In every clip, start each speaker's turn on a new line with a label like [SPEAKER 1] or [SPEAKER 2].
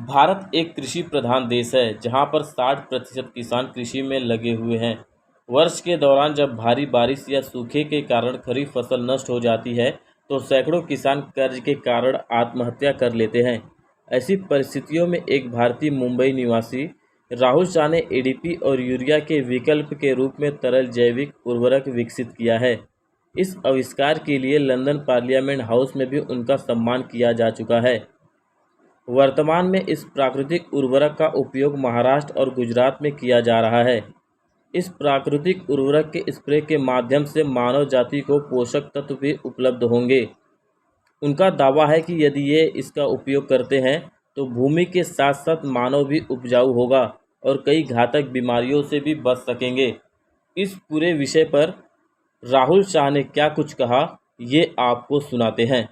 [SPEAKER 1] भारत एक कृषि प्रधान देश है जहां पर 60% किसान कृषि में लगे हुए हैं। वर्ष के दौरान जब भारी बारिश या सूखे के कारण खरीफ फसल नष्ट हो जाती है तो सैकड़ों किसान कर्ज के कारण आत्महत्या कर लेते हैं। ऐसी परिस्थितियों में एक भारतीय मुंबई निवासी राहुल शाह ने एडीपी और यूरिया के विकल्प के रूप में तरल जैविक उर्वरक विकसित किया है। इस आविष्कार के लिए लंदन पार्लियामेंट हाउस में भी उनका सम्मान किया जा चुका है। वर्तमान में इस प्राकृतिक उर्वरक का उपयोग महाराष्ट्र और गुजरात में किया जा रहा है। इस प्राकृतिक उर्वरक के स्प्रे के माध्यम से मानव जाति को पोषक तत्व भी उपलब्ध होंगे। उनका दावा है कि यदि ये इसका उपयोग करते हैं तो भूमि के साथ साथ मानव भी उपजाऊ होगा और कई घातक बीमारियों से भी बच सकेंगे। इस पूरे विषय पर राहुल शाह ने क्या कुछ कहा, ये आपको सुनाते हैं।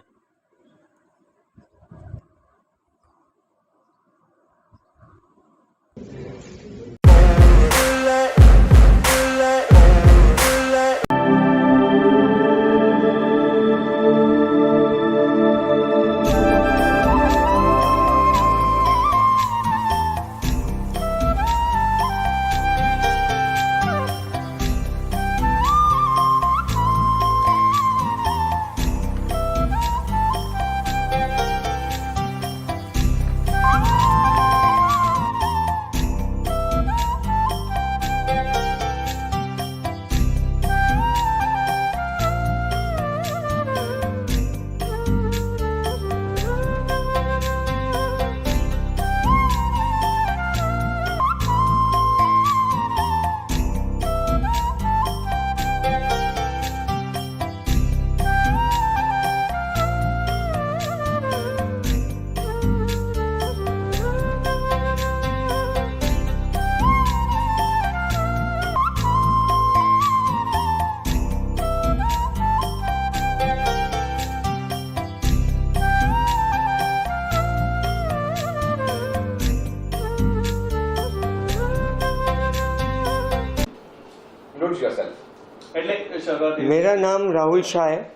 [SPEAKER 2] मेरा नाम राहुल शाह है।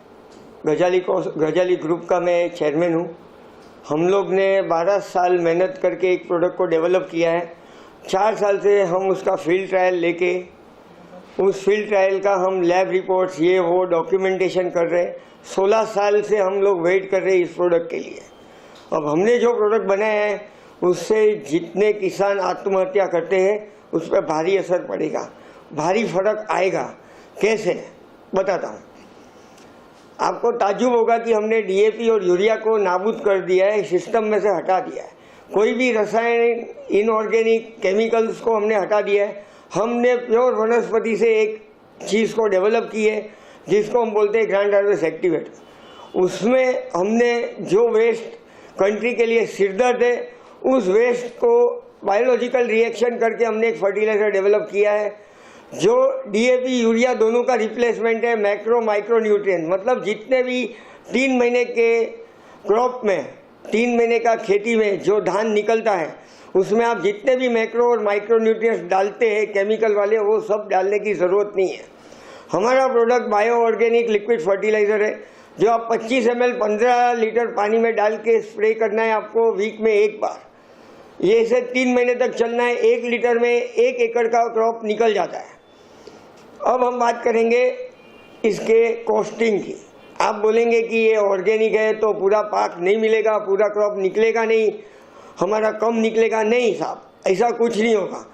[SPEAKER 2] गजाली ग्रुप का मैं चेयरमैन हूँ। हम लोग ने 12 साल मेहनत करके एक प्रोडक्ट को डेवलप किया है। 4 साल से हम उसका फील्ड ट्रायल लेके उस फील्ड ट्रायल का हम लैब रिपोर्ट्स ये वो डॉक्यूमेंटेशन कर रहे हैं। 16 साल से हम लोग वेट कर रहे हैं इस प्रोडक्ट के लिए। अब हमने जो प्रोडक्ट बनाया है उससे जितने किसान आत्महत्या करते हैं उस पर भारी असर पड़ेगा, भारी फर्क आएगा। कैसे बताता हूँ आपको। ताज्जुब होगा कि हमने डीएपी और यूरिया को नाबूद कर दिया है, सिस्टम में से हटा दिया है। कोई भी रसायन इनऑर्गेनिक केमिकल्स को हमने हटा दिया है। हमने प्योर वनस्पति से एक चीज़ को डेवलप की है जिसको हम बोलते हैं ग्रैंड हार्वेस्ट एक्टिवेटर। उसमें हमने जो वेस्ट कंट्री के लिए सिरदर्द है उस वेस्ट को बायोलॉजिकल रिएक्शन करके हमने एक फर्टिलाइजर डेवलप किया है जो डीएपी यूरिया दोनों का रिप्लेसमेंट है। मैक्रो माइक्रो न्यूट्रिएंट मतलब जितने भी 3 महीने के क्रॉप में 3 महीने का खेती में जो धान निकलता है उसमें आप जितने भी मैक्रो और माइक्रो न्यूट्रिएंट्स डालते हैं केमिकल वाले वो सब डालने की ज़रूरत नहीं है। हमारा product bio organic liquid fertiliser है जो आप 25 ml 15 लीटर पानी में डाल के स्प्रे करना है आपको वीक में एक बार। ये इसे 3 महीने तक चलना है। 1 लीटर में 1 एकड़ का क्रॉप निकल जाता है। अब हम बात करेंगे इसके कॉस्टिंग की। आप बोलेंगे कि ये ऑर्गेनिक है तो पूरा पाक नहीं मिलेगा, पूरा क्रॉप निकलेगा नहीं, हमारा कम निकलेगा। नहीं साहब, ऐसा कुछ नहीं होगा।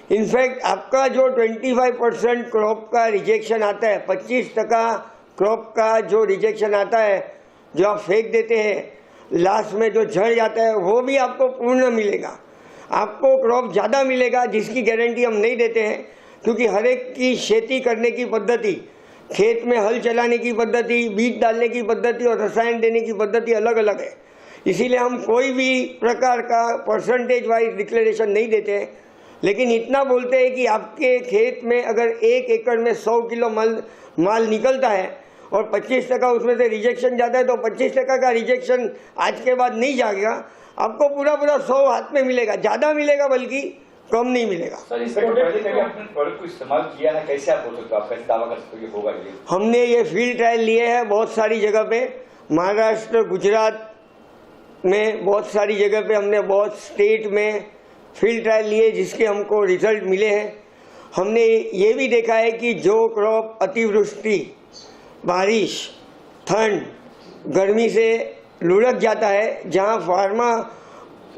[SPEAKER 2] इनफैक्ट आपका जो 25% क्रॉप का रिजेक्शन आता है, 25% क्रॉप का जो रिजेक्शन आता है जो आप फेंक देते हैं लास्ट में जो झड़ जाता है वो भी आपको पूर्ण मिलेगा। आपको क्रॉप ज़्यादा मिलेगा जिसकी गारंटी हम नहीं देते हैं क्योंकि हर एक की खेती करने की पद्धति, खेत में हल चलाने की पद्धति, बीज डालने की पद्धति और रसायन देने की पद्धति अलग अलग है। इसीलिए हम कोई भी प्रकार का परसेंटेज वाइज डिक्लेरेशन नहीं देते हैं। लेकिन इतना बोलते हैं कि आपके खेत में अगर 1 एकड़ में 100 किलो माल निकलता है और 25% उसमें से रिजेक्शन जाता है तो 25% का रिजेक्शन आज के बाद नहीं जाएगा। आपको पूरा 100 हाथ में मिलेगा, ज़्यादा मिलेगा बल्कि कम नहीं मिलेगा।
[SPEAKER 3] सर, इस प्रोडक्ट को इस्तेमाल किया है, कैसे आप बोल सकते हो, आप कैसे दावा कर सकते हो होगा ये?
[SPEAKER 2] हमने ये फील्ड ट्रायल लिए हैं बहुत सारी जगह पे, महाराष्ट्र, गुजरात, में बहुत सारी जगह पे हमने बहुत स्टेट में फील्ड ट्रायल लिए जिसके हमको रिजल्ट मिले हैं। हमने ये भी देखा है कि जो क्रॉप अतिवृष्टि, बारिश, ठंड, गर्मी से लुढ़क जाता है, जहाँ फार्मा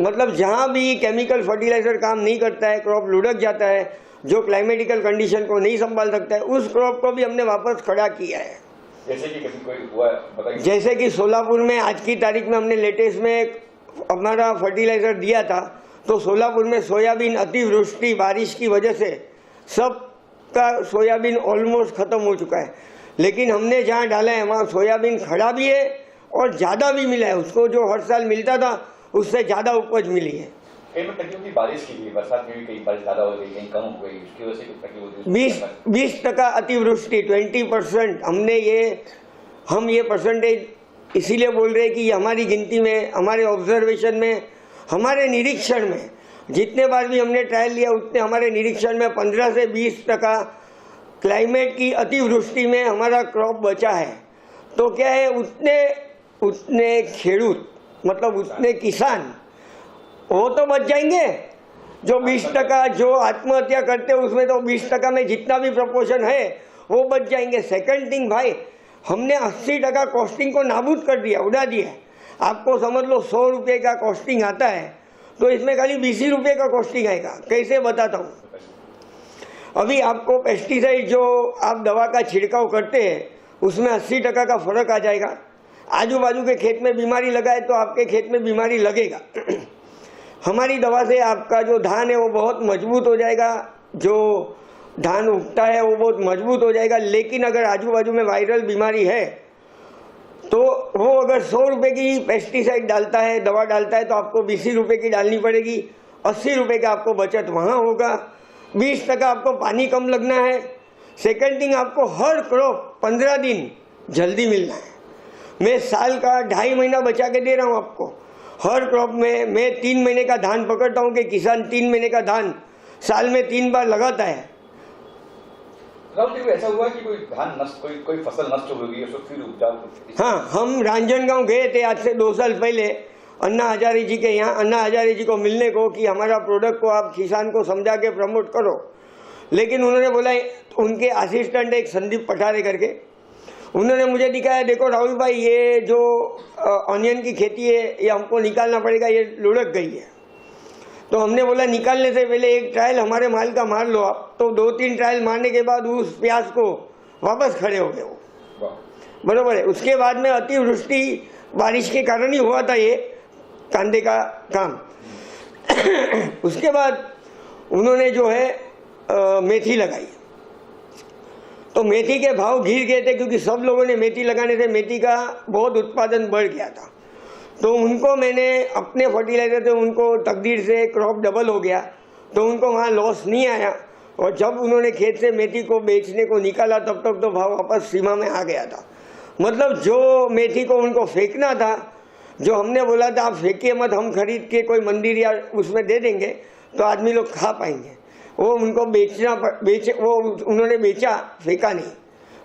[SPEAKER 2] मतलब जहाँ भी केमिकल फर्टिलाइज़र काम नहीं करता है, क्रॉप लुढ़क जाता है, जो क्लाइमेटिकल कंडीशन को नहीं संभाल सकता है, उस क्रॉप को भी हमने वापस खड़ा किया है।
[SPEAKER 3] जैसे कि कभी कोई हुआ बताइए।
[SPEAKER 2] जैसे कि सोलापुर में आज की तारीख में हमने लेटेस्ट में हमारा फर्टिलाइज़र दिया था, तो सोलापुर में सोयाबीन अतिवृष्टि बारिश की वजह से सबका सोयाबीन ऑलमोस्ट ख़त्म हो चुका है, लेकिन हमने जहाँ डाला है वहाँ सोयाबीन खड़ा भी है और ज़्यादा भी मिला है। उसको जो हर साल मिलता था उससे ज़्यादा उपज मिली है।
[SPEAKER 3] कई बार तकलीफ होती बारिश की भी, बरसात में भी कहीं बारिश ज़्यादा हो गई, कहीं कम हो गई, उसकी वजह से तकलीफ होती है।
[SPEAKER 2] 20% अतिवृष्टि, 20% हम ये परसेंटेज इसीलिए बोल रहे हैं कि हमारी गिनती में, हमारे ऑब्जर्वेशन में, हमारे निरीक्षण में, जितने बार भी हमने ट्रायल लिया उतने हमारे निरीक्षण में 15 से 20% क्लाइमेट की अतिवृष्टि में हमारा क्रॉप बचा है। तो क्या है, उतने खेडूत मतलब उतने किसान वो तो बच जाएंगे। जो 20% जो आत्महत्या करते हैं उसमें तो 20% में जितना भी प्रपोर्शन है वो बच जाएंगे। सेकंड थिंग भाई, हमने 80% कॉस्टिंग को नाबूद कर दिया, उड़ा दिया। आपको समझ लो 100 रुपये का कॉस्टिंग आता है तो इसमें खाली 20 रुपये का कॉस्टिंग आएगा। कैसे बताता हूँ। अभी आपको पेस्टिसाइड जो आप दवा का छिड़काव करते हैं उसमें 80% का फर्क आ जाएगा। आजू बाजू के खेत में बीमारी लगाए तो आपके खेत में बीमारी लगेगा। हमारी दवा से आपका जो धान है वो बहुत मजबूत हो जाएगा, जो धान उगता है वो बहुत मजबूत हो जाएगा। लेकिन अगर आजू बाजू में वायरल बीमारी है तो वो अगर 100 रुपये की पेस्टिसाइड डालता है, दवा डालता है, तो आपको 20 रुपये की डालनी पड़ेगी। 80 रुपये का आपको बचत वहाँ होगा। 20% आपको पानी कम लगना है। सेकंड थिंग, आपको हर क्रॉप 15 दिन जल्दी मिलना है। मैं साल का 2.5 महीना बचा के दे रहा हूँ आपको। हर क्रॉप में मैं 3 महीने का धान पकड़ता हूँ कि किसान 3 महीने का धान साल में 3 बार लगाता है।
[SPEAKER 3] राहुल जी, ऐसा हुआ कि कोई धान नष्ट, कोई फसल नष्ट हो गई, उसको फिर उपजाऊ?
[SPEAKER 2] हाँ, हम रांजनगांव गए थे आज से 2 साल पहले अन्ना हजारे जी के यहाँ, अन्ना हजारे जी को मिलने को कि हमारा प्रोडक्ट को आप किसान को समझा के प्रमोट करो। लेकिन उन्होंने बोला, उनके असिस्टेंट एक संदीप पठारे करके, उन्होंने मुझे दिखाया, देखो राहुल भाई ये जो ऑनियन की खेती है ये हमको निकालना पड़ेगा, ये लुढ़क गई है। तो हमने बोला निकालने से पहले एक ट्रायल हमारे माल का मार लो आप। तो 2-3 ट्रायल मारने के बाद उस प्याज को वापस खड़े हो गए वो। बराबर है। उसके बाद में अतिवृष्टि बारिश के कारण ही हुआ था ये कांदे का काम। उसके बाद उन्होंने जो है मेथी लगाई, तो मेथी के भाव गिर गए थे क्योंकि सब लोगों ने मेथी लगाने से मेथी का बहुत उत्पादन बढ़ गया था। तो उनको मैंने अपने फर्टिलाइजर से उनको तकदीर से क्रॉप डबल हो गया, तो उनको वहाँ लॉस नहीं आया। और जब उन्होंने खेत से मेथी को बेचने को निकाला तब तक तो भाव वापस सीमा में आ गया था। मतलब जो मेथी को उनको फेंकना था, जो हमने बोला था आप फेंकिए मत, हम खरीद के कोई मंदिर या उसमें दे देंगे तो आदमी लोग खा पाएंगे, वो उनको वो उन्होंने बेचा, फेंका नहीं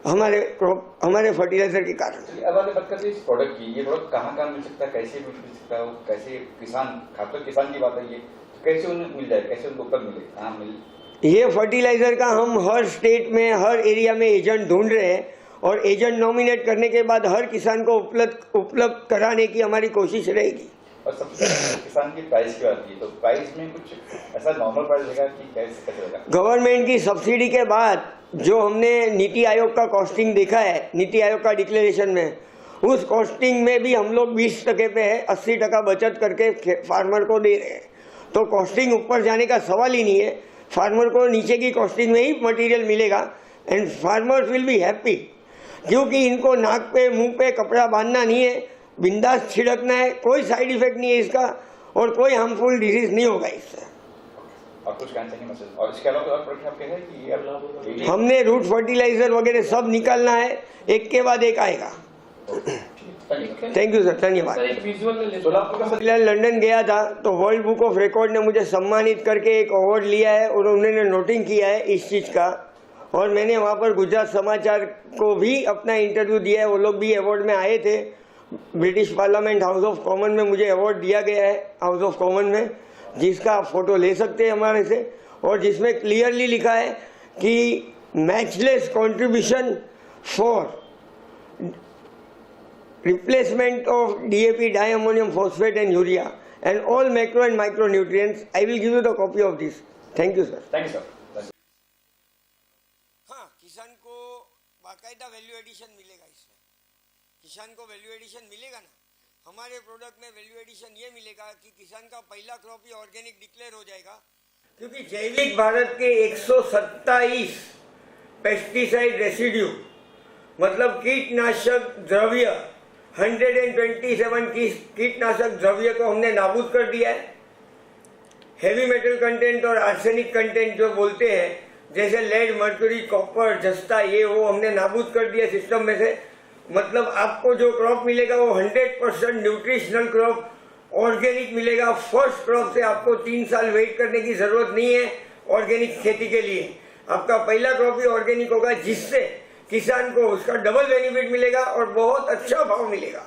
[SPEAKER 2] हमारे फर्टिलाइजर के कारण।
[SPEAKER 3] अब बात करते हैं इस प्रोडक्ट की, ये प्रोडक्ट कहाँ मिल सकता है, कैसे मिल सकता है, कैसे किसान, खासकर किसान की बात है ये, कैसे उन्हें मिल जाए, कैसे उनको उपलब्ध मिले, कहाँ मिले?
[SPEAKER 2] ये फर्टिलाइजर का हम हर स्टेट में हर एरिया में एजेंट ढूंढ रहे हैं और एजेंट नॉमिनेट करने के बाद हर किसान को उपलब्ध कराने की हमारी कोशिश रहेगी।
[SPEAKER 3] और सबसे किसान की प्राइस की बात की, तो प्राइस में कुछ ऐसा नॉर्मल प्राइस रहेगा कि कैसे रहेगा? गवर्नमेंट
[SPEAKER 2] की सब्सिडी के बाद जो हमने नीति आयोग का कॉस्टिंग देखा है, नीति आयोग का डिक्लेरेशन में, उस कॉस्टिंग में भी हम लोग 20% पे है, 80% बचत करके फार्मर को दे रहे हैं। तो कॉस्टिंग ऊपर जाने का सवाल ही नहीं है, फार्मर को नीचे की कॉस्टिंग में ही मटेरियल मिलेगा and farmers will be happy, क्योंकि इनको नाक पे मुंह पे कपड़ा बांधना नहीं है, बिंदास छिड़कना है, कोई साइड इफेक्ट नहीं है इसका और कोई हार्मफुल डिजीज नहीं होगा इससे।
[SPEAKER 3] और कुछ कहना चाहिए मैसेज? और इसके अलावा और प्रोडक्ट आपके हैं कि ये
[SPEAKER 2] हमने रूट फर्टिलाइजर वगैरह सब निकालना है, एक के बाद एक आएगा। थैंक यू सर, धन्यवाद। लंदन गया था तो वर्ल्ड बुक ऑफ रिकॉर्ड ने मुझे सम्मानित करके एक अवार्ड लिया है और उन्होंने नोटिंग किया है इस चीज़ का, और मैंने वहाँ पर गुजरात समाचार को भी अपना इंटरव्यू दिया है, वो लोग भी अवार्ड में आए थे। British parliament house of common में मुझे अवार्ड दिया गया है, हाउस ऑफ कॉमन में, जिसका आप फोटो ले सकते हैं हमारे से, और जिसमें क्लियरली लिखा है कि matchless contribution for replacement of DAP, diammonium phosphate and urea and all macro and micronutrients. I will give you the copy of this. Thank you, sir.
[SPEAKER 3] Thank you sir.
[SPEAKER 2] हाँ, किसान को बाकायदा वैल्यू एडिशन मिलेगा इसमें। किसान को value addition मिलेगा ना, हमारे प्रोडक्ट में वैल्यू एडिशन ये मिलेगा कि किसान का पहला क्रॉप ही ऑर्गेनिक डिक्लेयर हो जाएगा, क्योंकि जैविक भारत के 127 पेस्टिसाइड रेसिड्यू मतलब कीटनाशक द्रव्य 127 कीटनाशक द्रव्य को हमने नाबूद कर दिया है। हेवी मेटल कंटेंट और आर्सेनिक कंटेंट जो बोलते हैं, जैसे लेड, मर्क्यूरी, कॉपर, जस्ता, ये वो हमने नाबूद कर दिया सिस्टम में से। मतलब आपको जो क्रॉप मिलेगा वो 100% न्यूट्रिशनल क्रॉप ऑर्गेनिक मिलेगा। फर्स्ट क्रॉप से आपको 3 साल वेट करने की जरूरत नहीं है ऑर्गेनिक खेती के लिए। आपका पहला क्रॉप ही ऑर्गेनिक होगा, जिससे किसान को उसका डबल बेनिफिट मिलेगा और बहुत अच्छा भाव मिलेगा।